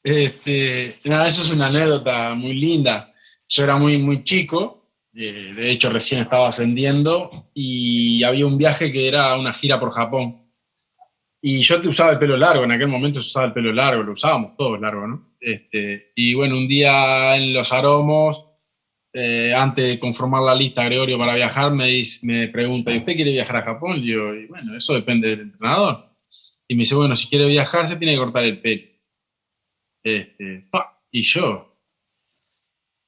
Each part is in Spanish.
Nada, eso es una anécdota muy linda. Yo era muy chico, de hecho recién estaba ascendiendo y había un viaje que era una gira por Japón. Y yo te usaba el pelo largo, en aquel momento se usaba el pelo largo, lo usábamos todos largo, ¿no? Y bueno, un día en Los Aromos, antes de conformar la lista, Gregorio, para viajar, me pregunta, ¿y usted quiere viajar a Japón? Y yo, y bueno, eso depende del entrenador. Y me dice, bueno, si quiere viajar se tiene que cortar el pelo. Y yo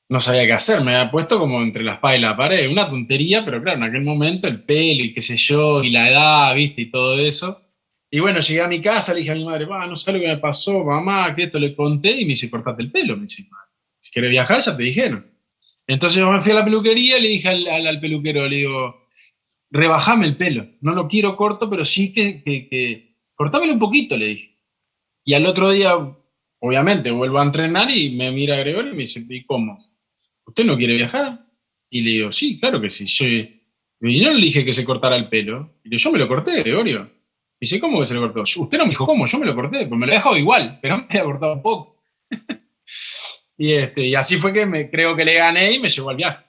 no sabía qué hacer, me había puesto como entre la espada y la pared, una tontería, pero claro, en aquel momento el pelo y qué sé yo, y la edad, viste, y todo eso. Y bueno, llegué a mi casa, le dije a mi madre, no sé lo que me pasó, mamá, que esto le conté, y me dice, cortate el pelo, me dice, si quieres viajar ya te dijeron. Entonces yo me fui a la peluquería y le dije al peluquero, le digo, rebajame el pelo, no lo quiero corto, pero sí que cortámelo un poquito, le dije. Y al otro día, obviamente, vuelvo a entrenar y me mira Gregorio y me dice, ¿y cómo? ¿Usted no quiere viajar? Y le digo, sí, claro que sí. Y yo no le dije que se cortara el pelo. Y le digo, yo me lo corté, Gregorio. Y dice, ¿cómo que se lo cortó? Usted no me dijo cómo, yo me lo corté, pues me lo he dejado igual, pero me había cortado un poco. Y así fue que creo que le gané y me llevó al viaje.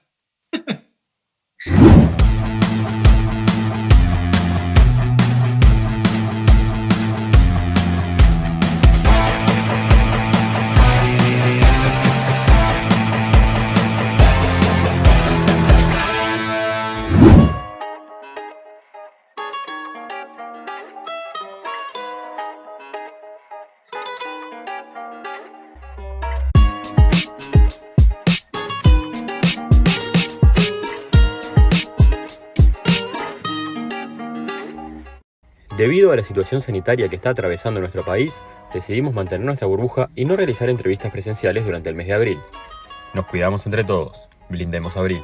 Debido a la situación sanitaria que está atravesando nuestro país, decidimos mantener nuestra burbuja y no realizar entrevistas presenciales durante el mes de abril. Nos cuidamos entre todos. Blindemos abril.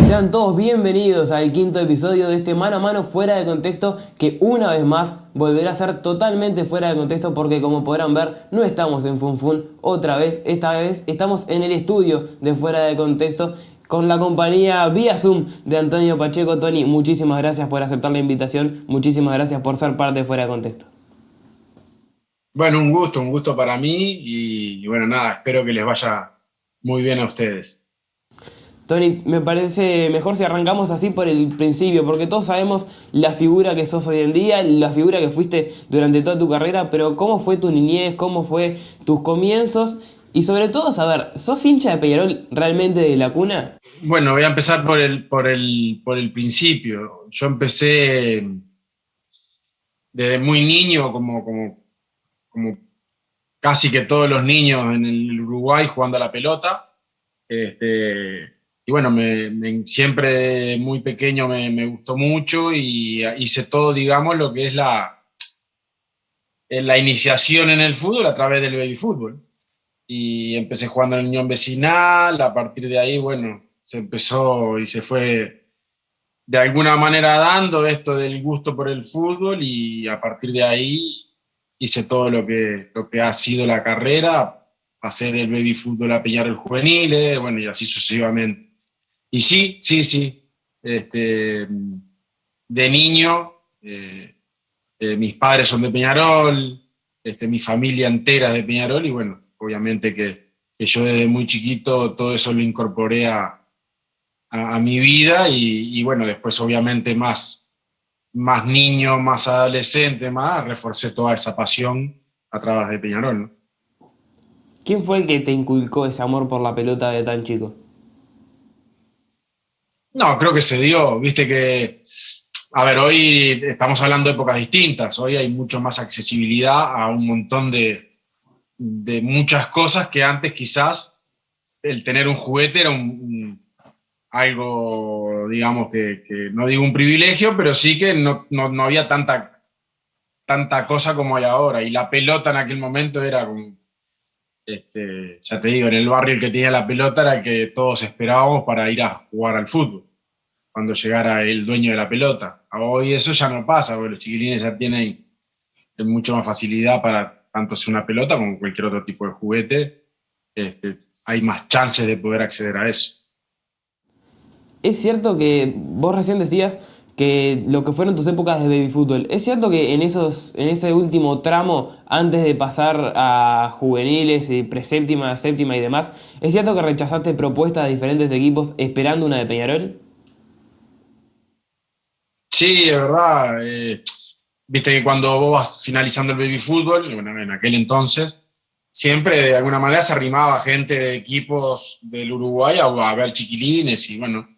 Sean todos bienvenidos al quinto episodio de este mano a mano fuera de contexto, que una vez más volverá a ser totalmente fuera de contexto porque, como podrán ver, no estamos en Funfun otra vez. Esta vez estamos en el estudio de fuera de contexto con la compañía vía Zoom de Antonio Pacheco. Tony, muchísimas gracias por aceptar la invitación, muchísimas gracias por ser parte de fuera de contexto. Bueno, un gusto para mí y bueno, nada, espero que les vaya muy bien a ustedes. Tony, me parece mejor si arrancamos así por el principio, porque todos sabemos la figura que sos hoy en día, la figura que fuiste durante toda tu carrera, pero ¿cómo fue tu niñez? ¿Cómo fue tus comienzos? Y sobre todo saber, ¿sos hincha de Peñarol realmente de la cuna? Bueno, voy a empezar por el principio. Yo empecé desde muy niño, como casi que todos los niños en el Uruguay jugando a la pelota. Y bueno, siempre muy pequeño me gustó mucho y hice todo, digamos, lo que es la iniciación en el fútbol a través del baby fútbol. Y empecé jugando en la Unión Vecinal, a partir de ahí, bueno, se empezó y se fue de alguna manera dando esto del gusto por el fútbol y a partir de ahí hice todo lo que ha sido la carrera, pasé del baby fútbol a Peñarol juveniles, bueno, y así sucesivamente. Y sí, de niño, mis padres son de Peñarol, mi familia entera es de Peñarol y bueno, obviamente que yo desde muy chiquito todo eso lo incorporé a mi vida y bueno, después obviamente más niño, más adolescente, más reforcé toda esa pasión a través de Peñarol, ¿no? ¿Quién fue el que te inculcó ese amor por la pelota de tan chico? No, creo que se dio, viste que, a ver, hoy estamos hablando de épocas distintas, hoy hay mucho más accesibilidad a un montón de muchas cosas que antes quizás el tener un juguete era algo, digamos, que no digo un privilegio, pero sí que no había tanta cosa como hay ahora. Y la pelota en aquel momento era como, ya te digo, en el barrio el que tenía la pelota era el que todos esperábamos para ir a jugar al fútbol, cuando llegara el dueño de la pelota. Hoy eso ya no pasa, porque los chiquilines ya tienen mucho más facilidad para tanto ser una pelota como cualquier otro tipo de juguete. Hay más chances de poder acceder a eso. Es cierto que vos recién decías que lo que fueron tus épocas de baby fútbol. ¿Es cierto que en ese último tramo, antes de pasar a juveniles y preséptima, séptima y demás, es cierto que rechazaste propuestas de diferentes equipos esperando una de Peñarol? Sí, es verdad. Viste que cuando vos vas finalizando el baby fútbol, bueno, en aquel entonces, siempre de alguna manera se arrimaba gente de equipos del Uruguay a ver chiquilines y bueno,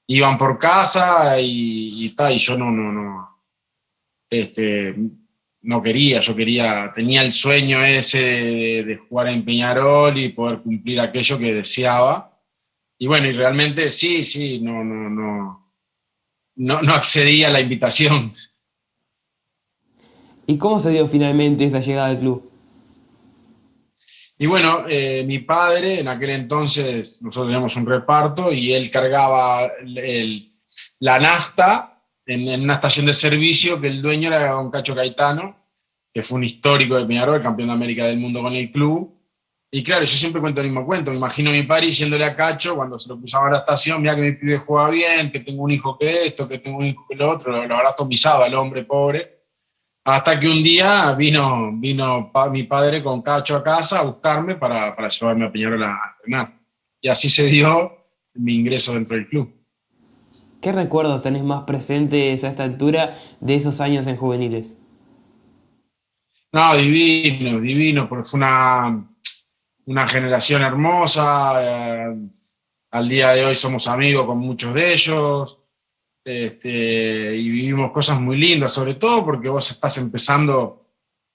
iban por casa y tal, y yo este, no quería, tenía el sueño ese de jugar en Peñarol y poder cumplir aquello que deseaba. Y bueno, y realmente sí, no accedí a la invitación. ¿Y cómo se dio finalmente esa llegada al club? Y bueno, mi padre, en aquel entonces, nosotros teníamos un reparto y él cargaba la nafta en una estación de servicio que el dueño era don Cacho Caetano, que fue un histórico de Peñarol, campeón de América del mundo con el club. Y claro, yo siempre cuento el mismo cuento. Me imagino a mi padre diciéndole a Cacho cuando se lo cruzaba a la estación: mira que mi pibe juega bien, que tengo un hijo que esto, que tengo un hijo que lo otro. Lo habrá atomizado el hombre pobre. Hasta que un día vino mi padre con Cacho a casa a buscarme para llevarme a Peñarol a entrenar. Y así se dio mi ingreso dentro del club. ¿Qué recuerdos tenés más presentes a esta altura de esos años en juveniles? No, divino, divino, porque fue una generación hermosa. Al día de hoy somos amigos con muchos de ellos. Y vivimos cosas muy lindas, sobre todo porque vos estás empezando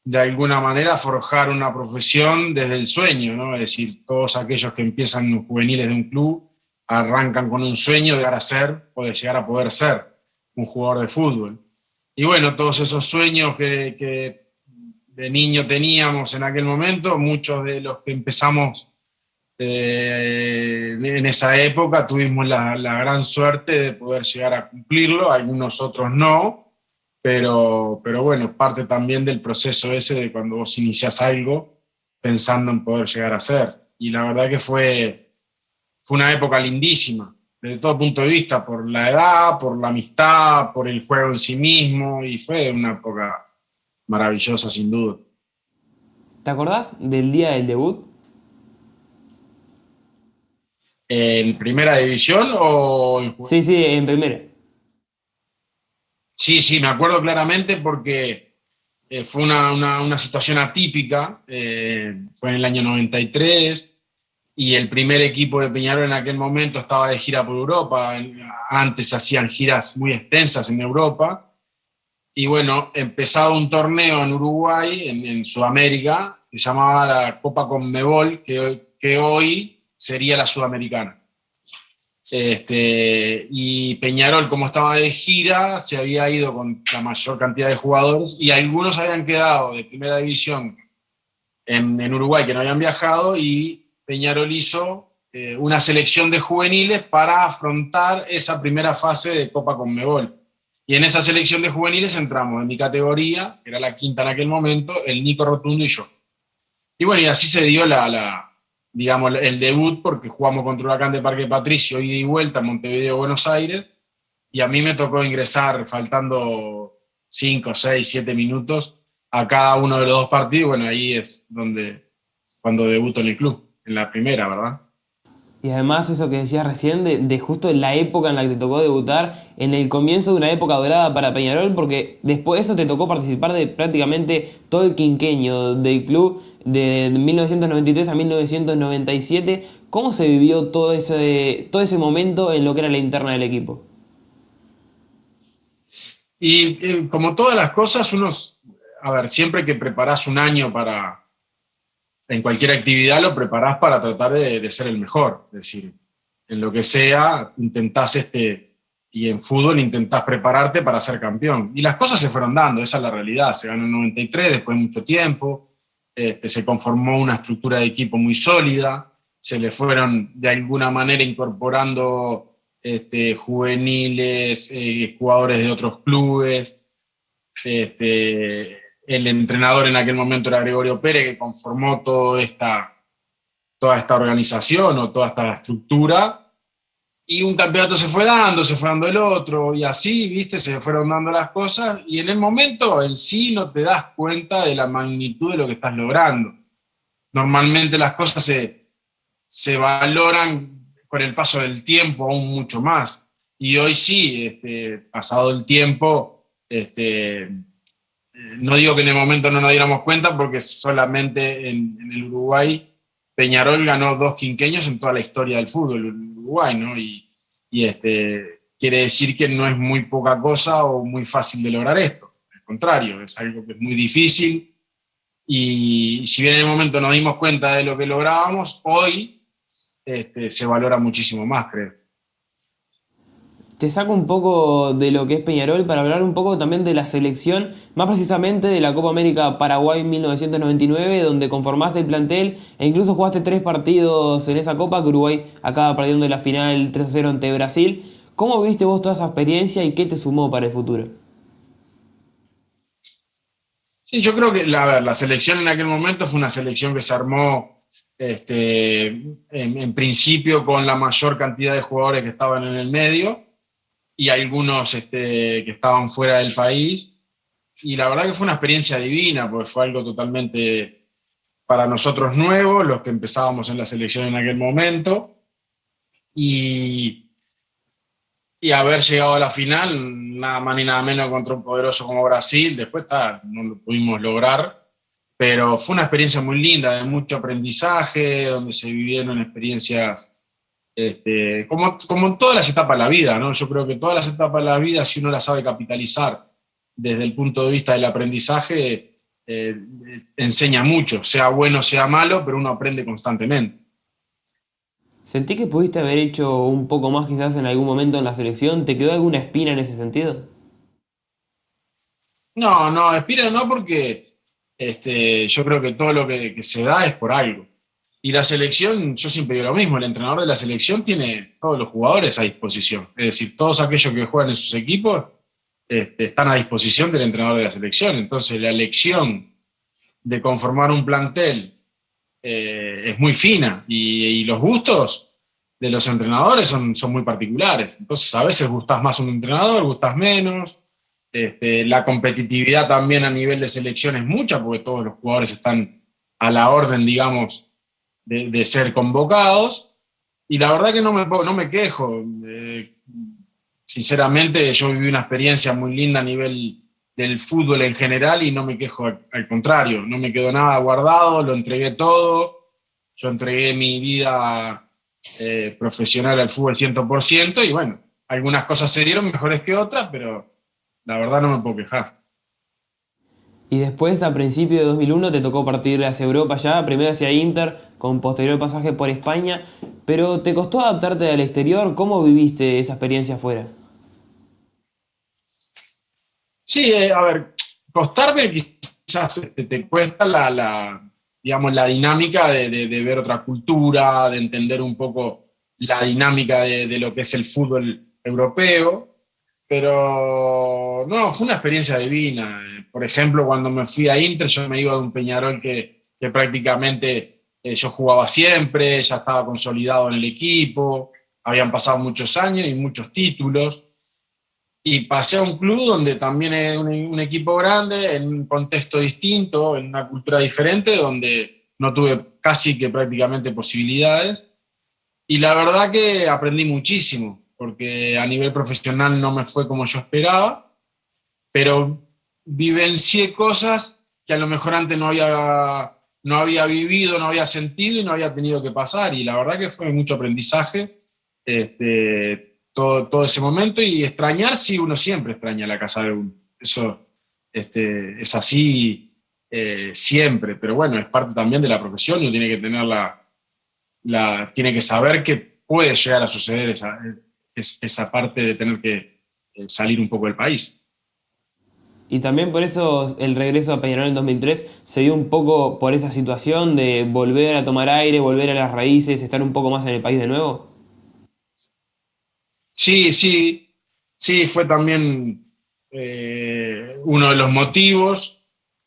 de alguna manera a forjar una profesión desde el sueño, ¿no? Es decir, todos aquellos que empiezan juveniles de un club arrancan con un sueño de llegar a ser o de llegar a poder ser un jugador de fútbol. Y bueno, todos esos sueños que de niño teníamos en aquel momento, muchos de los que empezamos en esa época tuvimos la gran suerte de poder llegar a cumplirlo, algunos otros no, pero bueno, parte también del proceso ese de cuando vos iniciás algo pensando en poder llegar a ser. Y la verdad que fue una época lindísima, desde todo punto de vista, por la edad, por la amistad, por el juego en sí mismo, y fue una época maravillosa sin duda. ¿Te acordás del día del debut? ¿En primera división o en Sí, juvenil? sí, en primera. Sí, me acuerdo claramente porque fue una situación atípica. Fue en el año 93 y el primer equipo de Peñarol en aquel momento estaba de gira por Europa. Antes hacían giras muy extensas en Europa. Y bueno, empezaba un torneo en Uruguay, en Sudamérica, que se llamaba la Copa Conmebol, que hoy sería la Sudamericana. Y Peñarol, como estaba de gira, se había ido con la mayor cantidad de jugadores y algunos habían quedado de primera división en Uruguay que no habían viajado, y Peñarol hizo una selección de juveniles para afrontar esa primera fase de Copa Conmebol. Y en esa selección de juveniles entramos en mi categoría, que era la quinta en aquel momento, el Nico Rotundo y yo. Y bueno, y así se dio digamos, el debut, porque jugamos contra Huracán de Parque Patricio, ida y vuelta, Montevideo, Buenos Aires, y a mí me tocó ingresar faltando 5, 6, 7 minutos a cada uno de los dos partidos. Bueno, ahí es cuando debuto en el club, en la primera, ¿verdad? Y además eso que decías recién, de justo la época en la que te tocó debutar, en el comienzo de una época dorada para Peñarol, porque después de eso te tocó participar de prácticamente todo el quinquenio del club, de 1993 a 1997. ¿Cómo se vivió todo ese momento en lo que era la interna del equipo? Y como todas las cosas, a ver, siempre que preparás un año en cualquier actividad, lo preparás para tratar de ser el mejor. Es decir, en lo que sea, intentás y en fútbol intentás prepararte para ser campeón. Y las cosas se fueron dando, esa es la realidad. Se ganó en 93 después de mucho tiempo, se conformó una estructura de equipo muy sólida, se le fueron de alguna manera incorporando juveniles, jugadores de otros clubes. El entrenador en aquel momento era Gregorio Pérez, que conformó toda esta organización o toda esta estructura. Y un campeonato se fue dando el otro, y así, viste, se fueron dando las cosas, y en el momento en sí no te das cuenta de la magnitud de lo que estás logrando. Normalmente las cosas se valoran con el paso del tiempo aún mucho más. Y hoy sí, pasado el tiempo, no digo que en el momento no nos diéramos cuenta, porque solamente en el Uruguay Peñarol ganó 2 quinqueños en toda la historia del fútbol en Uruguay, ¿no? Quiere decir que no es muy poca cosa o muy fácil de lograr esto. Al contrario, es algo que es muy difícil. Y si bien en el momento nos dimos cuenta de lo que lográbamos, hoy se valora muchísimo más, creo. Te saco un poco de lo que es Peñarol para hablar un poco también de la selección, más precisamente de la Copa América Paraguay 1999, donde conformaste el plantel e incluso jugaste 3 partidos en esa Copa, que Uruguay acaba perdiendo la final 3-0 ante Brasil. ¿Cómo viste vos toda esa experiencia y qué te sumó para el futuro? Sí, yo creo que a ver, la selección en aquel momento fue una selección que se armó en principio con la mayor cantidad de jugadores que estaban en el medio y algunos que estaban fuera del país. Y la verdad que fue una experiencia divina, porque fue algo totalmente para nosotros nuevo, los que empezábamos en la selección en aquel momento. Y, y haber llegado a la final, nada más ni nada menos contra un poderoso como Brasil, después no lo pudimos lograr, pero fue una experiencia muy linda, de mucho aprendizaje, donde se vivieron experiencias como en todas las etapas de la vida, ¿no? Yo creo que todas las etapas de la vida, si uno las sabe capitalizar desde el punto de vista del aprendizaje, enseña mucho, sea bueno, sea malo, pero uno aprende constantemente. ¿Sentí que pudiste haber hecho un poco más quizás en algún momento en la selección? ¿Te quedó alguna espina en ese sentido? No, no, Espira no, porque yo creo que todo lo que se da es por algo. Y la selección, yo siempre digo lo mismo, el entrenador de la selección tiene todos los jugadores a disposición. Es decir, todos aquellos que juegan en sus equipos están a disposición del entrenador de la selección. Entonces, la elección de conformar un plantel es muy fina y los gustos de los entrenadores son muy particulares. Entonces, a veces gustás más a un entrenador, gustás menos. La competitividad también a nivel de selección es mucha, porque todos los jugadores están a la orden, digamos, de ser convocados. Y la verdad que no me quejo. Sinceramente, yo viví una experiencia muy linda a nivel del fútbol en general y no me quejo, al contrario, no me quedó nada guardado, lo entregué todo. Yo entregué mi vida profesional al fútbol 100% y bueno, algunas cosas se dieron mejores que otras, pero la verdad no me puedo quejar. Y después, a principios de 2001, te tocó partir hacia Europa ya, primero hacia Inter, con posterior pasaje por España, pero ¿te costó adaptarte al exterior? ¿Cómo viviste esa experiencia afuera? Sí, a ver, costarme quizás te cuesta digamos, la dinámica de ver otra cultura, de entender un poco la dinámica de lo que es el fútbol europeo, pero no, fue una experiencia divina. Por ejemplo, cuando me fui a Inter, yo me iba de un Peñarol que prácticamente yo jugaba siempre, ya estaba consolidado en el equipo, habían pasado muchos años y muchos títulos. Y pasé a un club donde también es un equipo grande, en un contexto distinto, en una cultura diferente, donde no tuve casi que prácticamente posibilidades. Y la verdad que aprendí muchísimo, porque a nivel profesional no me fue como yo esperaba, pero vivencié cosas que a lo mejor antes no había vivido, no había sentido y no había tenido que pasar. Y la verdad que fue mucho aprendizaje. Todo ese momento y extrañar, sí, uno siempre extraña la casa de uno. Eso es así siempre, pero bueno, es parte también de la profesión y uno tiene que tener tiene que saber que puede llegar a suceder esa parte de tener que salir un poco del país. Y también por eso el regreso a Peñarol en 2003 se dio un poco por esa situación de volver a tomar aire, volver a las raíces, estar un poco más en el país de nuevo. Sí, sí, sí, fue también uno de los motivos,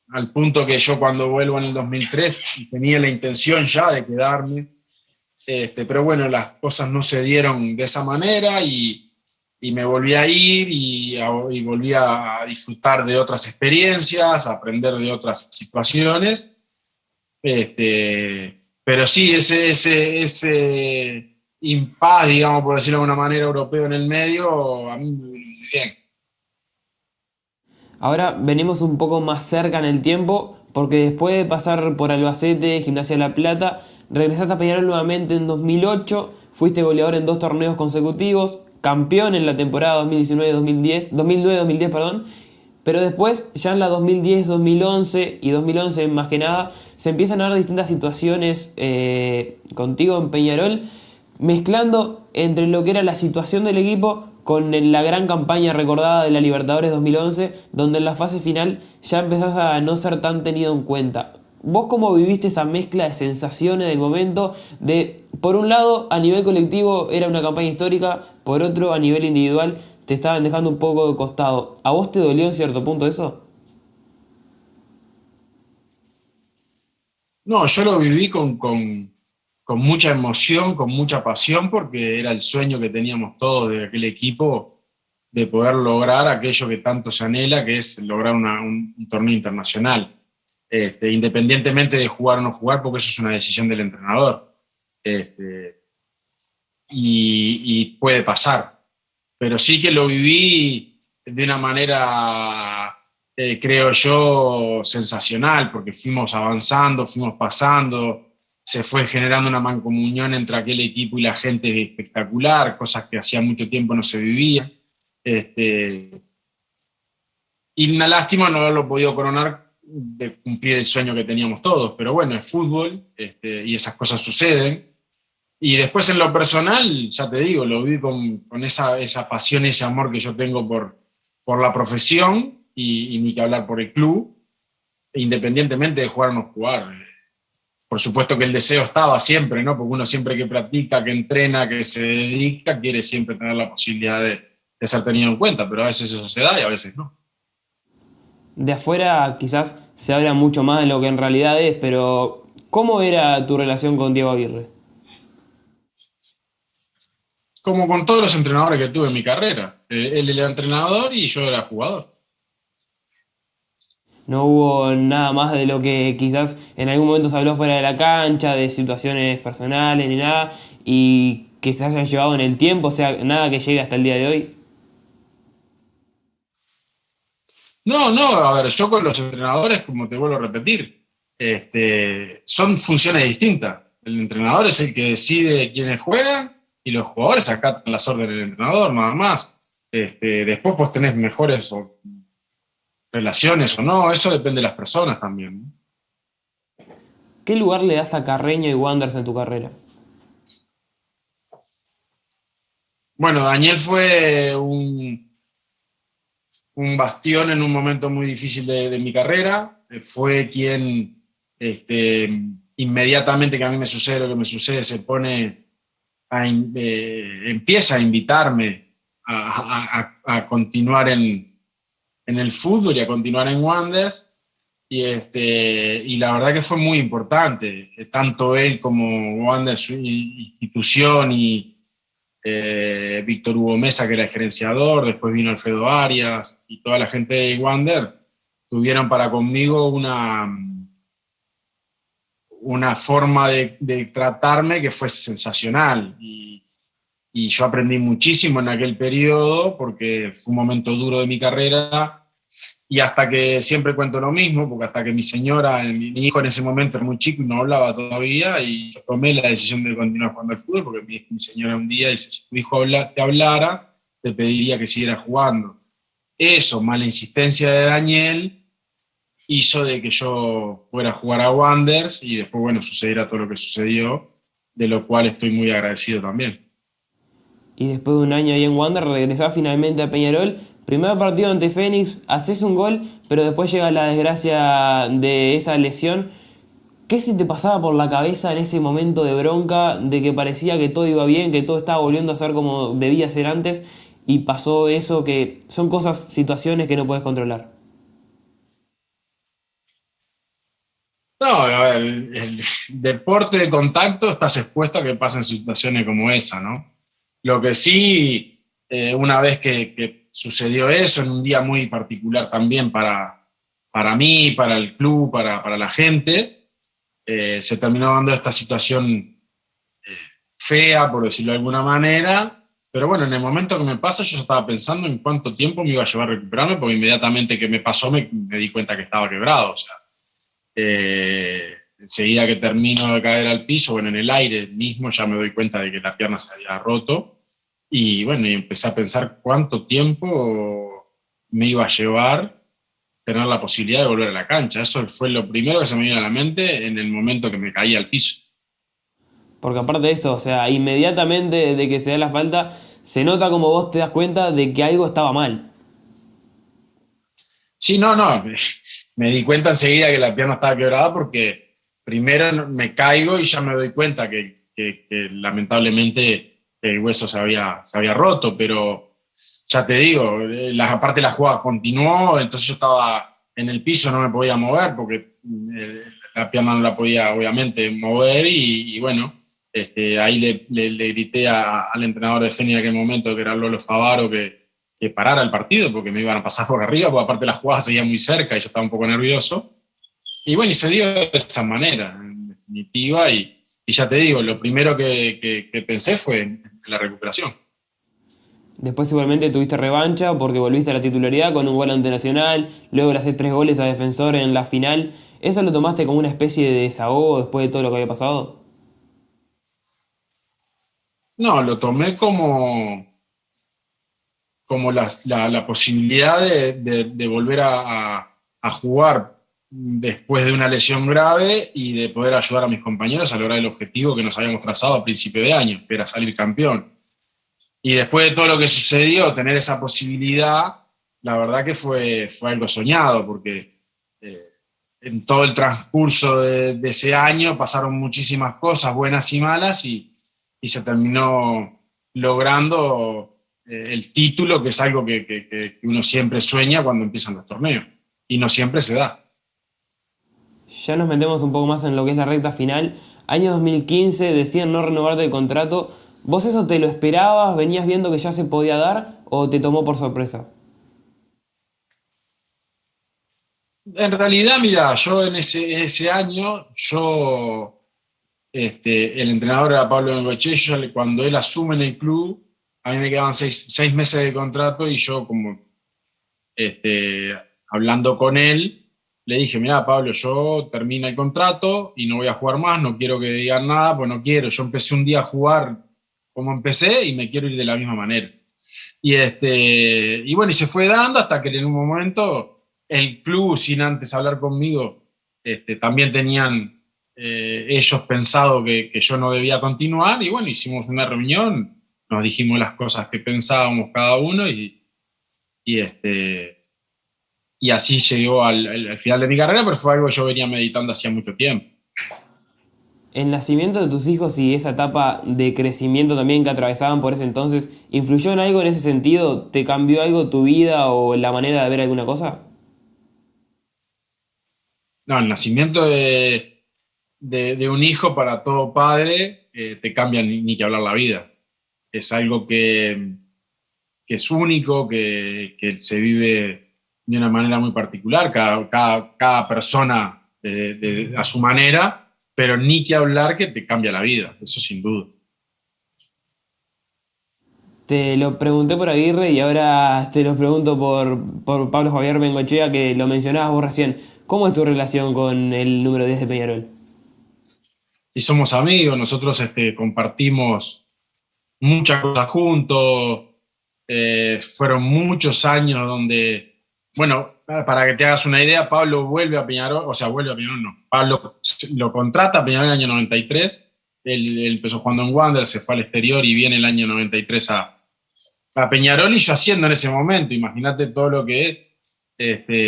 al punto que yo cuando vuelvo en el 2003 tenía la intención ya de quedarme, Pero bueno, las cosas no se dieron de esa manera y me volví a ir y volví a disfrutar de otras experiencias, a aprender de otras situaciones. Pero sí, ese impas, digamos, por decirlo de alguna manera, europeo en el medio, a mí me viene muy bien. Ahora venimos un poco más cerca en el tiempo, porque después de pasar por Albacete, Gimnasia de La Plata, regresaste a Peñarol nuevamente en 2008, fuiste goleador en 2 torneos consecutivos, campeón en la temporada 2019-2010, 2009-2010, perdón, pero después, ya en la 2010-2011 y 2011 más que nada, se empiezan a dar distintas situaciones contigo en Peñarol, mezclando entre lo que era la situación del equipo con la gran campaña recordada de la Libertadores 2011, donde en la fase final ya empezás a no ser tan tenido en cuenta. ¿Vos cómo viviste esa mezcla de sensaciones del momento? Por un lado, a nivel colectivo era una campaña histórica, por otro, a nivel individual, te estaban dejando un poco de costado. ¿A vos te dolió en cierto punto eso? No, yo lo viví con mucha emoción, con mucha pasión, porque era el sueño que teníamos todos de aquel equipo de poder lograr aquello que tanto se anhela, que es lograr un torneo internacional. Independientemente de jugar o no jugar, porque eso es una decisión del entrenador. Este, y puede pasar. Pero sí que lo viví de una manera, creo yo, sensacional, porque fuimos avanzando, fuimos pasando, se fue generando una mancomunión entre aquel equipo y la gente espectacular, cosas que hacía mucho tiempo no se vivían. Y una lástima no haberlo podido coronar de cumplir el sueño que teníamos todos, pero bueno, es fútbol, y esas cosas suceden. Y después en lo personal, ya te digo, lo vi con esa pasión, ese amor que yo tengo por la profesión y ni que hablar por el club, independientemente de jugar o no jugar. Por supuesto que el deseo estaba siempre, ¿no? Porque uno siempre que practica, que entrena, que se dedica, quiere siempre tener la posibilidad de ser tenido en cuenta, pero a veces eso se da y a veces no. De afuera quizás se habla mucho más de lo que en realidad es, pero ¿cómo era tu relación con Diego Aguirre? Como con todos los entrenadores que tuve en mi carrera. Él era entrenador y yo era jugador. No hubo nada más de lo que quizás en algún momento se habló fuera de la cancha, de situaciones personales ni nada, y que se hayan llevado en el tiempo, o sea, nada que llegue hasta el día de hoy. No, no, a ver, yo con los entrenadores, como te vuelvo a repetir, son funciones distintas. El entrenador es el que decide quiénes juegan y los jugadores acatan las órdenes del entrenador, nada más. Después pues tenés mejores relaciones o no, eso depende de las personas también, ¿no? ¿Qué lugar le das a Carreño y Wanderers en tu carrera? Bueno, Daniel fue un bastión en un momento muy difícil de mi carrera. Fue quien inmediatamente que a mí me sucede lo que me sucede, se pone empieza a invitarme a continuar en el fútbol y a continuar en Wanderers. Y la verdad que fue muy importante, tanto él como Wanderers, su institución, y Víctor Hugo Mesa, que era el gerenciador, después vino Alfredo Arias y toda la gente de Wander, tuvieron para conmigo una forma de tratarme que fue sensacional. Y yo aprendí muchísimo en aquel periodo porque fue un momento duro de mi carrera. Y hasta que siempre cuento lo mismo, porque hasta que mi señora, mi hijo en ese momento era muy chico y no hablaba todavía, y yo tomé la decisión de continuar jugando al fútbol, porque mi señora un día dice: si tu hijo te hablara, te pediría que siguieras jugando. Eso, más la insistencia de Daniel, hizo de que yo fuera a jugar a Wanderers y después, bueno, sucediera todo lo que sucedió, de lo cual estoy muy agradecido también. Y después de un año ahí en Wander regresás finalmente a Peñarol. Primer partido ante Fénix, haces un gol, pero después llega la desgracia de esa lesión. ¿Qué se te pasaba por la cabeza en ese momento de bronca, de que parecía que todo iba bien, que todo estaba volviendo a ser como debía ser antes, y pasó eso, que son cosas, situaciones que no puedes controlar? No, a ver, el deporte de contacto estás expuesto a que pasen situaciones como esa, ¿no? Lo que sí, una vez que sucedió eso, en un día muy particular también para mí, para el club, para la gente, se terminó dando esta situación fea, por decirlo de alguna manera, pero bueno, en el momento que me pasa yo estaba pensando en cuánto tiempo me iba a llevar a recuperarme, porque inmediatamente que me pasó me di cuenta que estaba quebrado, o sea, enseguida que termino de caer al piso, bueno, en el aire mismo ya me doy cuenta de que la pierna se había roto, y bueno, y empecé a pensar cuánto tiempo me iba a llevar tener la posibilidad de volver a la cancha. Eso fue lo primero que se me vino a la mente en el momento que me caí al piso. Porque aparte de eso, o sea, inmediatamente de que se da la falta, se nota como vos te das cuenta de que algo estaba mal. Sí, no, me di cuenta enseguida que la pierna estaba quebrada porque primero me caigo y ya me doy cuenta que lamentablemente el hueso se había roto, pero ya te digo, aparte la jugada continuó, entonces yo estaba en el piso, no me podía mover porque la pierna no la podía obviamente mover y bueno, ahí le grité al entrenador de Feni en aquel momento, que era Lolo Favaro, que parara el partido porque me iban a pasar por arriba, porque aparte la jugada seguía muy cerca y yo estaba un poco nervioso. Y bueno, y se dio de esa manera, en definitiva, y ya te digo, lo primero que pensé fue en la recuperación. Después igualmente tuviste revancha porque volviste a la titularidad con un gol ante Nacional, luego le haces 3 goles a Defensor en la final. ¿Eso lo tomaste como una especie de desahogo después de todo lo que había pasado? No, lo tomé como la posibilidad de volver a jugar después de una lesión grave y de poder ayudar a mis compañeros a lograr el objetivo que nos habíamos trazado a principio de año, que era salir campeón. Y después de todo lo que sucedió, tener esa posibilidad, la verdad que fue algo soñado, porque eh, en todo el transcurso de ese año pasaron muchísimas cosas, buenas y malas, y se terminó logrando el título, que es algo que uno siempre sueña cuando empiezan los torneos, y no siempre se da. Ya nos metemos un poco más en lo que es la recta final. Año 2015, decían no renovarte el contrato. ¿Vos eso te lo esperabas? ¿Venías viendo que ya se podía dar o te tomó por sorpresa? En realidad, mira, yo en ese año, el entrenador era Pablo Bengoechea, cuando él asume en el club, a mí me quedaban seis meses de contrato y yo como hablando con él, le dije, mira Pablo, yo termino el contrato y no voy a jugar más, no quiero que digan nada, pues no quiero, yo empecé un día a jugar como empecé y me quiero ir de la misma manera. Y bueno, y se fue dando hasta que en un momento el club, sin antes hablar conmigo, también tenían ellos pensado que yo no debía continuar y bueno, hicimos una reunión, nos dijimos las cosas que pensábamos cada uno y, y así llegó al final de mi carrera, pero fue algo que yo venía meditando hacía mucho tiempo. ¿El nacimiento de tus hijos y esa etapa de crecimiento también que atravesaban por ese entonces, influyó en algo en ese sentido? ¿Te cambió algo tu vida o la manera de ver alguna cosa? No, el nacimiento de un hijo para todo padre te cambia ni que hablar la vida. Es algo que es único, que se vive de una manera muy particular, cada persona a su manera, pero ni que hablar que te cambia la vida, eso sin duda. Te lo pregunté por Aguirre y ahora te lo pregunto por Pablo Javier Bengochea, que lo mencionabas vos recién. ¿Cómo es tu relación con el número 10 de Peñarol? Y somos amigos, nosotros compartimos muchas cosas juntos, fueron muchos años donde, bueno, para que te hagas una idea, Pablo vuelve a Peñarol, o sea, vuelve a Peñarol, no, Pablo lo contrata a Peñarol en el año 93, él empezó jugando en Wander, se fue al exterior y viene el año 93 a Peñarol y yo haciendo en ese momento, imagínate todo lo que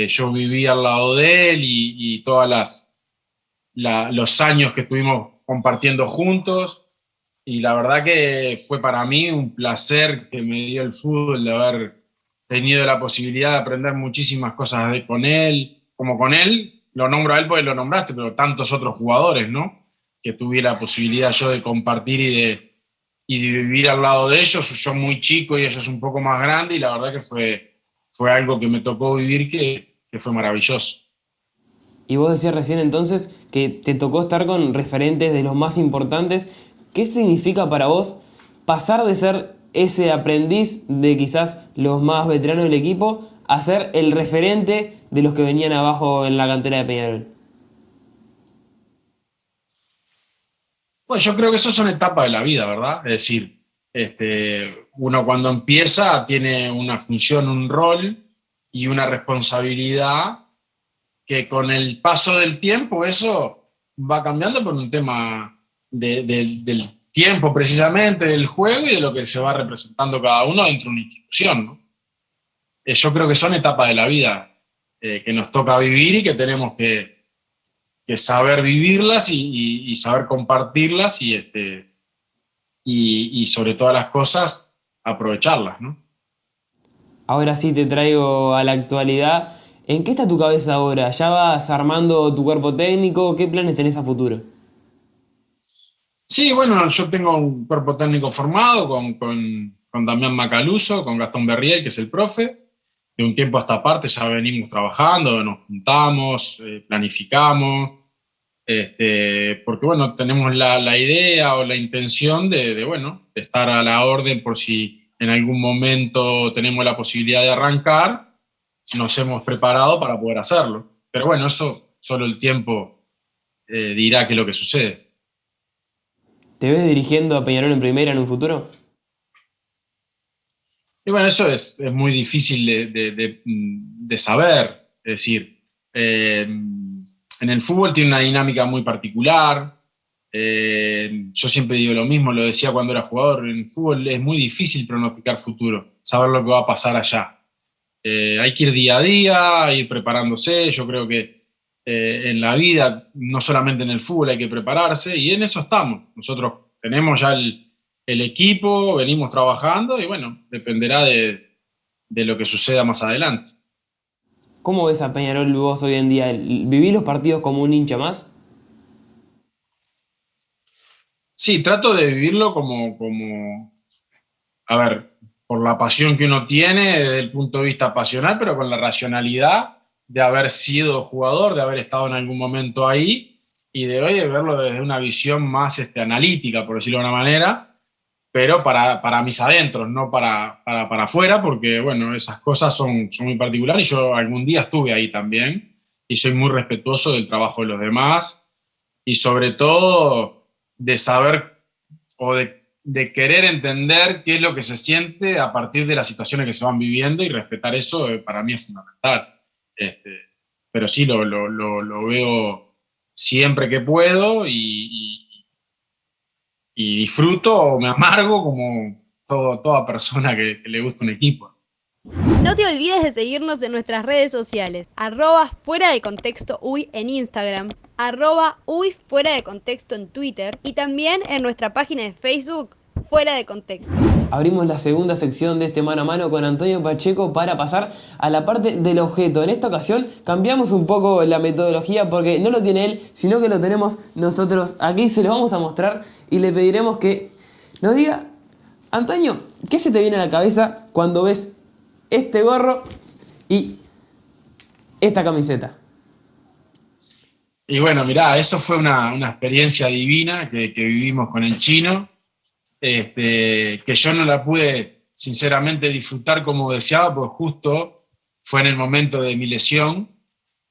yo viví al lado de él y todas los años que estuvimos compartiendo juntos. Y la verdad que fue para mí un placer que me dio el fútbol de haber tenido la posibilidad de aprender muchísimas cosas con él, como con él, lo nombro a él porque lo nombraste, pero tantos otros jugadores, ¿no? Que tuve la posibilidad yo de compartir y de vivir al lado de ellos, yo muy chico y ellos un poco más grandes, y la verdad que fue algo que me tocó vivir que fue maravilloso. Y vos decías recién entonces que te tocó estar con referentes de los más importantes. ¿Qué significa para vos pasar de ser ese aprendiz de quizás los más veteranos del equipo a ser el referente de los que venían abajo en la cantera de Peñarol? Bueno, yo creo que eso son etapas de la vida, ¿verdad? Es decir, uno cuando empieza tiene una función, un rol y una responsabilidad que con el paso del tiempo eso va cambiando por un tema del tiempo precisamente, del juego y de lo que se va representando cada uno dentro de una institución, ¿no? Yo creo que son etapas de la vida que nos toca vivir y que tenemos que saber vivirlas y saber compartirlas y sobre todas las cosas aprovecharlas, ¿no? Ahora sí te traigo a la actualidad. ¿En qué está tu cabeza ahora? ¿Ya vas armando tu cuerpo técnico? ¿Qué planes tenés a futuro? Sí, bueno, yo tengo un cuerpo técnico formado con Damián Macaluso, con Gastón Berriel, que es el profe. De un tiempo a esta parte ya venimos trabajando, nos juntamos, planificamos, porque bueno, tenemos la idea o la intención bueno, de estar a la orden por si en algún momento tenemos la posibilidad de arrancar, nos hemos preparado para poder hacerlo. Pero bueno, eso solo el tiempo dirá qué es lo que sucede. ¿Te ves dirigiendo a Peñarol en primera en un futuro? Y bueno, eso es muy difícil de saber. Es decir, en el fútbol tiene una dinámica muy particular. Yo siempre digo lo mismo, lo decía cuando era jugador. En el fútbol es muy difícil pronosticar futuro, saber lo que va a pasar allá. Hay que ir día a día, ir preparándose. Yo creo que en la vida, no solamente en el fútbol, hay que prepararse y en eso estamos. Nosotros tenemos ya el equipo, venimos trabajando y bueno, dependerá de lo que suceda más adelante. ¿Cómo ves a Peñarol vos hoy en día? ¿Vivís los partidos como un hincha más? Sí, trato de vivirlo a ver, por la pasión que uno tiene desde el punto de vista pasional, pero con la racionalidad de haber sido jugador, de haber estado en algún momento ahí y de hoy de verlo desde una visión más analítica, por decirlo de una manera, pero para mis adentros, no para afuera, porque bueno, esas cosas son muy particulares y yo algún día estuve ahí también y soy muy respetuoso del trabajo de los demás y sobre todo de saber o de querer entender qué es lo que se siente a partir de las situaciones que se van viviendo y respetar eso para mí es fundamental. Pero sí, lo veo siempre que puedo y disfruto o me amargo como toda persona que le gusta un equipo. No te olvides de seguirnos en nuestras redes sociales, @fuera de contexto uy en Instagram, @uy fuera de contexto en Twitter y también en nuestra página de Facebook, Fuera de Contexto. Abrimos la segunda sección de este mano a mano con Antonio Pacheco para pasar a la parte del objeto. En esta ocasión cambiamos un poco la metodología porque no lo tiene él, sino que lo tenemos nosotros aquí. Se lo vamos a mostrar y le pediremos que nos diga, Antonio, ¿qué se te viene a la cabeza cuando ves este gorro y esta camiseta? Y bueno, mirá, eso fue una experiencia divina que vivimos con el Chino, que yo no la pude sinceramente disfrutar como deseaba, porque justo fue en el momento de mi lesión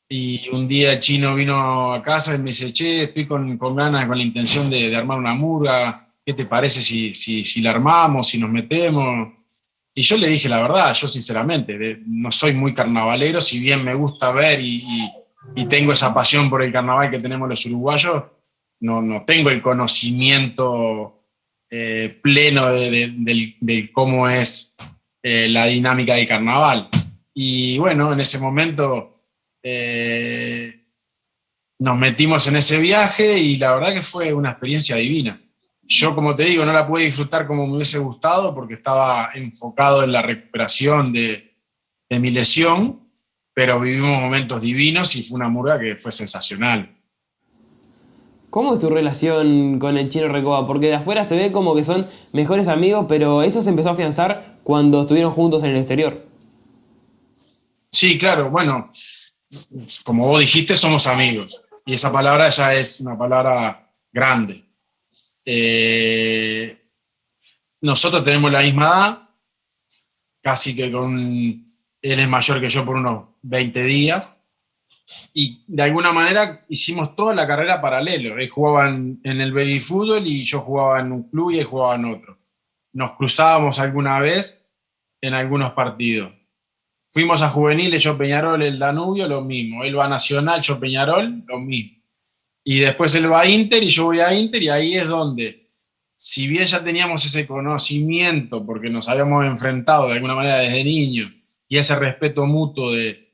y un día el Chino vino a casa y me dice, che, estoy con ganas, con la intención de armar una murga, ¿qué te parece si la armamos, si nos metemos? Y yo le dije la verdad, yo sinceramente, no soy muy carnavalero, si bien me gusta ver y tengo esa pasión por el carnaval que tenemos los uruguayos, no tengo el conocimiento pleno de cómo es la dinámica del carnaval. Y bueno, en ese momento nos metimos en ese viaje y la verdad que fue una experiencia divina. Yo, como te digo, no la pude disfrutar como me hubiese gustado porque estaba enfocado en la recuperación de mi lesión, pero vivimos momentos divinos y fue una murga que fue sensacional. ¿Cómo es tu relación con el Chino Recoba? Porque de afuera se ve como que son mejores amigos, pero eso se empezó a afianzar cuando estuvieron juntos en el exterior. Sí, claro, bueno, como vos dijiste, somos amigos. Y esa palabra ya es una palabra grande. Nosotros tenemos la misma edad, casi que él es mayor que yo por unos 20 días. Y de alguna manera hicimos toda la carrera paralelo. Él jugaba en el baby fútbol y yo jugaba en un club y él jugaba en otro. Nos cruzábamos alguna vez en algunos partidos. Fuimos a juveniles, yo Peñarol, el Danubio, lo mismo. Él va a Nacional, yo Peñarol, lo mismo. Y después él va a Inter y yo voy a Inter, y ahí es donde, si bien ya teníamos ese conocimiento, porque nos habíamos enfrentado de alguna manera desde niño, y ese respeto mutuo de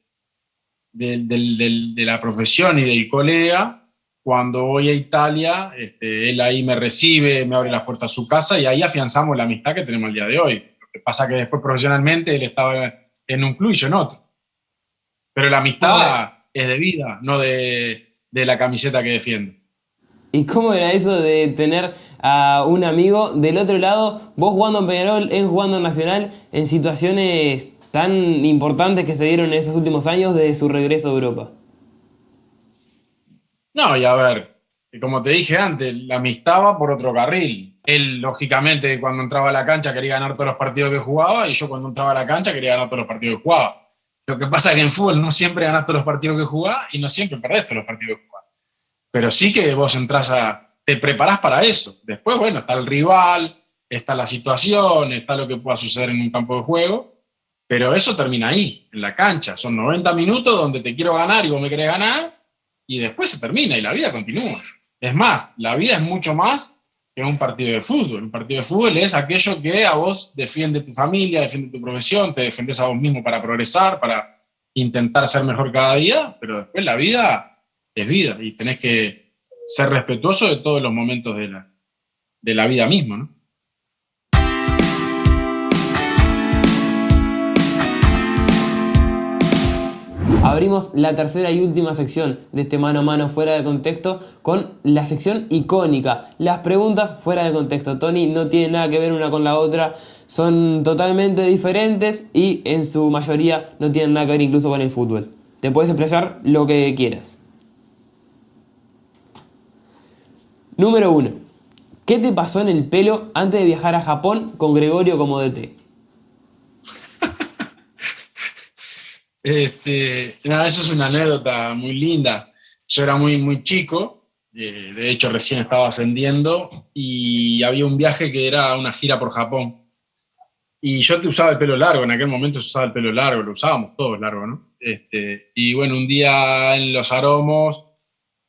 la profesión y del colega, cuando voy a Italia, él ahí me recibe, me abre las puertas a su casa, y ahí afianzamos la amistad que tenemos el día de hoy. Lo que pasa que después profesionalmente él estaba en un club y yo en otro. Pero la amistad es de vida, no de la camiseta que defiendo. ¿Y cómo era eso de tener a un amigo del otro lado, vos jugando en Peñarol, él jugando en Nacional, en situaciones tan importantes que se dieron en esos últimos años desde su regreso a Europa? No, y a ver, como te dije antes, la amistad va por otro carril. Él, lógicamente, cuando entraba a la cancha quería ganar todos los partidos que jugaba, y yo cuando entraba a la cancha quería ganar todos los partidos que jugaba. Lo que pasa es que en fútbol no siempre ganás todos los partidos que jugás y no siempre perdés todos los partidos que jugás. Pero sí que vos te preparás para eso. Después, bueno, está el rival, está la situación, está lo que pueda suceder en un campo de juego, pero eso termina ahí, en la cancha. Son 90 minutos donde te quiero ganar y vos me querés ganar, y después se termina y la vida continúa. Es más, la vida es mucho más que un partido de fútbol. Un partido de fútbol es aquello que a vos defiende tu familia, defiende tu profesión, te defendés a vos mismo para progresar, para intentar ser mejor cada día, pero después la vida es vida y tenés que ser respetuoso de todos los momentos de la vida misma, ¿no? Abrimos la tercera y última sección de este mano a mano fuera de contexto con la sección icónica, las preguntas fuera de contexto. Tony, no tiene nada que ver una con la otra, son totalmente diferentes y en su mayoría no tienen nada que ver incluso con el fútbol. Te puedes expresar lo que quieras. Número 1. ¿Qué te pasó en el pelo antes de viajar a Japón con Gregorio como DT? Nada, eso es una anécdota muy linda. Yo era muy chico, de hecho recién estaba ascendiendo, y había un viaje que era una gira por Japón. Y yo te usaba el pelo largo, en aquel momento se usaba el pelo largo, lo usábamos todos largo, ¿no? Y bueno, un día en Los Aromos,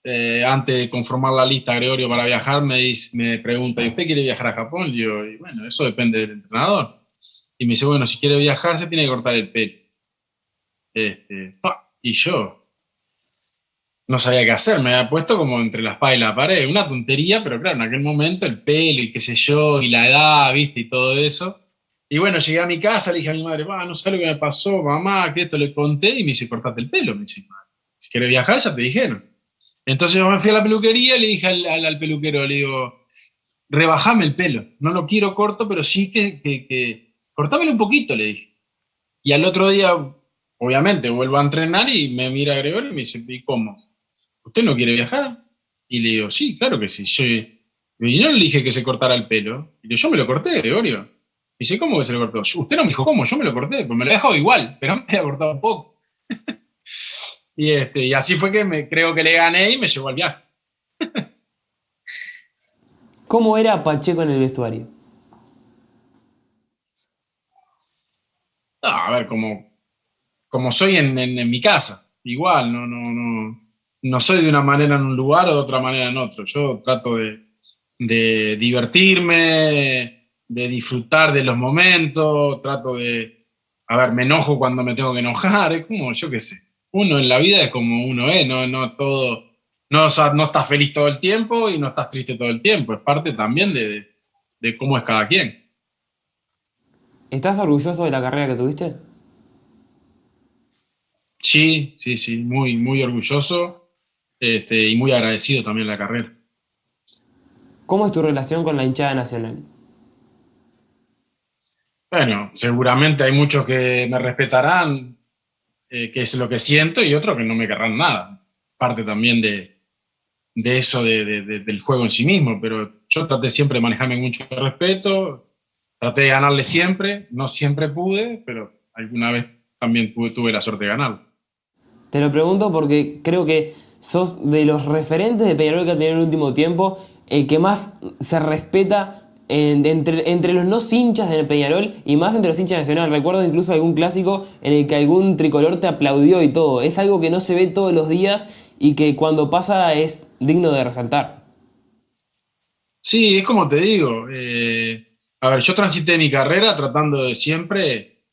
antes de conformar la lista Gregorio para viajar, me pregunta, ¿y usted quiere viajar a Japón? Y yo, y bueno, eso depende del entrenador. Y me dice, bueno, si quiere viajar se tiene que cortar el pelo. Y yo no sabía qué hacer, me había puesto como entre la espada y la pared, una tontería, pero claro, en aquel momento el pelo y qué sé yo, y la edad, viste, y todo eso. Y bueno, llegué a mi casa, le dije a mi madre, no sé lo que me pasó, mamá, que esto le conté, y me dice, cortate el pelo, me dice, si quieres viajar ya te dijeron. Entonces yo me fui a la peluquería y le dije al peluquero, le digo, rebajame el pelo, no lo quiero corto, pero sí que cortámelo un poquito, le dije. Y al otro día, obviamente, vuelvo a entrenar y me mira Gregorio y me dice, ¿y cómo? ¿Usted no quiere viajar? Y le digo, sí, claro que sí. Yo no le dije que se cortara el pelo. Y yo me lo corté, Gregorio. Me dice, ¿cómo que se lo cortó? Usted no me dijo cómo, yo me lo corté, pues me lo he dejado igual, pero me había cortado un poco. Y así fue que creo que le gané y me llevó al viaje. ¿Cómo era Pacheco en el vestuario? No, a ver, como soy en mi casa, igual, no soy de una manera en un lugar o de otra manera en otro. Yo trato de divertirme, de disfrutar de los momentos, a ver, me enojo cuando me tengo que enojar, es como, yo qué sé, uno en la vida es como uno es, no todo, no estás feliz todo el tiempo y no estás triste todo el tiempo, es parte también de cómo es cada quien. ¿Estás orgulloso de la carrera que tuviste? Sí, sí, sí, muy, muy orgulloso, y muy agradecido también de la carrera. ¿Cómo es tu relación con la hinchada Nacional? Bueno, seguramente hay muchos que me respetarán, que es lo que siento, y otros que no me querrán nada. Parte también de eso, del juego en sí mismo, pero yo traté siempre de manejarme con mucho respeto, traté de ganarle siempre, no siempre pude, pero alguna vez también tuve la suerte de ganarlo. Te lo pregunto porque creo que sos de los referentes de Peñarol que ha tenido en el último tiempo, el que más se respeta entre los no hinchas de Peñarol y más entre los hinchas nacionales. Recuerdo incluso algún clásico en el que algún tricolor te aplaudió y todo. Es algo que no se ve todos los días y que cuando pasa es digno de resaltar. Sí, es como te digo. A ver, yo transité mi carrera tratando de siempre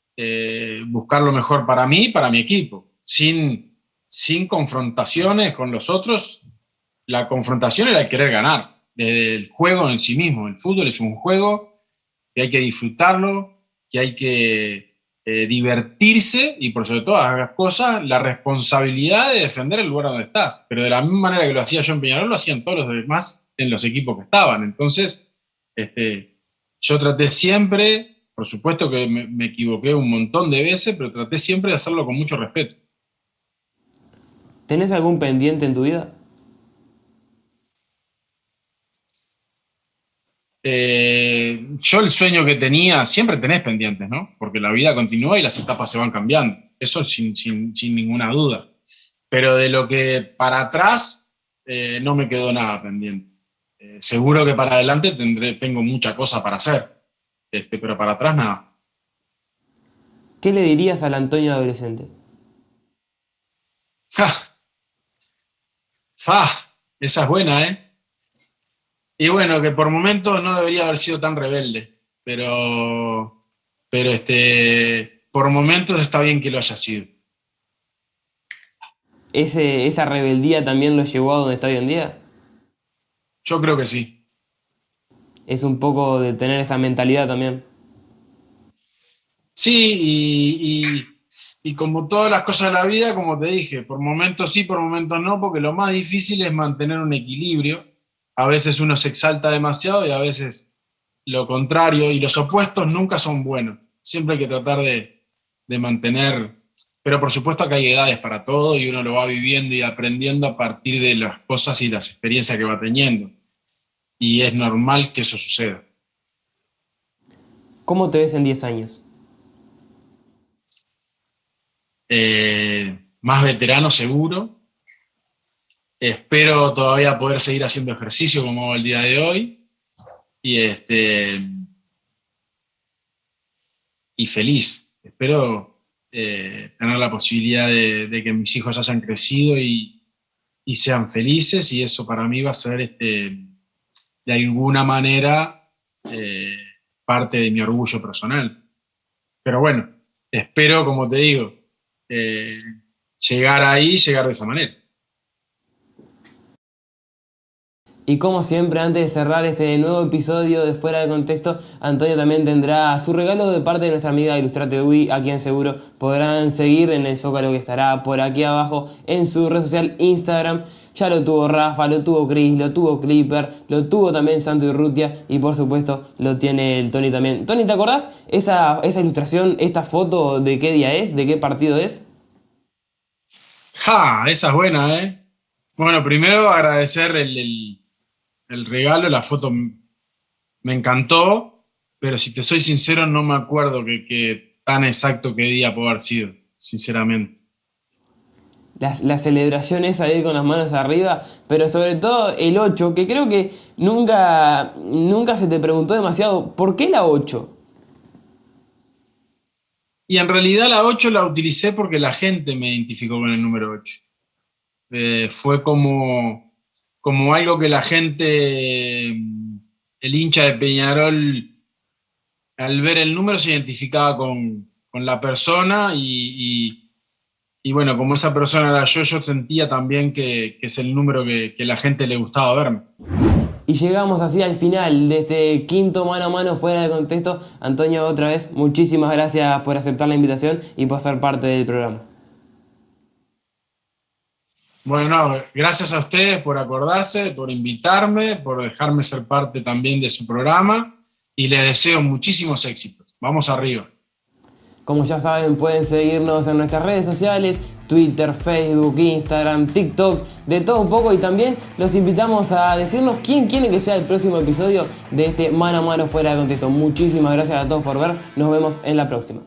buscar lo mejor para mí y para mi equipo, sin confrontaciones con los otros. La confrontación era el querer ganar, desde el juego en sí mismo. El fútbol es un juego que hay que disfrutarlo, que hay que divertirse y por sobre todas las cosas, la responsabilidad de defender el lugar donde estás. Pero de la misma manera que lo hacía yo en Peñarol, lo hacían todos los demás en los equipos que estaban. Entonces, yo traté siempre, por supuesto que me equivoqué un montón de veces, pero traté siempre de hacerlo con mucho respeto. ¿Tenés algún pendiente en tu vida? Yo el sueño que tenía, siempre tenés pendientes, ¿no? Porque la vida continúa y las etapas se van cambiando, eso sin ninguna duda. Pero de lo que para atrás no me quedó nada pendiente. Seguro que para adelante tengo mucha cosa para hacer, pero para atrás nada. ¿Qué le dirías al Antonio adolescente? ¡Ja! ¡Fa! Esa es buena, ¿eh? Y bueno, que por momentos no debería haber sido tan rebelde, pero por momentos está bien que lo haya sido. ¿Esa rebeldía también lo llevó a donde está hoy en día? Yo creo que sí. Es un poco de tener esa mentalidad también. Sí, y como todas las cosas de la vida, como te dije, por momentos sí, por momentos no, porque lo más difícil es mantener un equilibrio. A veces uno se exalta demasiado y a veces lo contrario, y los opuestos nunca son buenos. Siempre hay que tratar de mantener, pero por supuesto que hay edades para todo y uno lo va viviendo y aprendiendo a partir de las cosas y las experiencias que va teniendo. Y es normal que eso suceda. ¿Cómo te ves en 10 años? Más veterano seguro. Espero todavía poder seguir haciendo ejercicio como hago el día de hoy. Y feliz. Espero tener la posibilidad de que mis hijos hayan crecido y sean felices, y eso para mí va a ser de alguna manera parte de mi orgullo personal. Pero bueno, espero, como te digo, llegar ahí, llegar de esa manera. Y como siempre, antes de cerrar este nuevo episodio de Fuera de Contexto, Antonio también tendrá su regalo de parte de nuestra amiga Ilustrate UI, a quien seguro podrán seguir en el Zócalo que estará por aquí abajo en su red social Instagram. Ya lo tuvo Rafa, lo tuvo Chris, lo tuvo Clipper, lo tuvo también Santo y Rutia y por supuesto lo tiene el Tony también. Tony, ¿te acordás esa ilustración, esta foto de qué día es, de qué partido es? ¡Ja! Esa es buena, ¿eh? Bueno, primero agradecer el regalo, la foto me encantó, pero si te soy sincero no me acuerdo que tan exacto qué día puede haber sido, sinceramente. La celebración esa de ir con las manos arriba, pero sobre todo el 8, que creo que nunca se te preguntó demasiado, ¿por qué la 8? Y en realidad la 8 la utilicé porque la gente me identificó con el número 8. Fue como algo que la gente, el hincha de Peñarol, al ver el número se identificaba con la persona y bueno, como esa persona era yo sentía también que es el número que la gente le gustaba verme. Y llegamos así al final de este quinto mano a mano fuera de contexto. Antonio, otra vez, muchísimas gracias por aceptar la invitación y por ser parte del programa. Bueno, gracias a ustedes por acordarse, por invitarme, por dejarme ser parte también de su programa y les deseo muchísimos éxitos. Vamos arriba. Como ya saben, pueden seguirnos en nuestras redes sociales, Twitter, Facebook, Instagram, TikTok, de todo un poco, y también los invitamos a decirnos quién quieren que sea el próximo episodio de este Mano a Mano Fuera de Contexto. Muchísimas gracias a todos por ver, nos vemos en la próxima.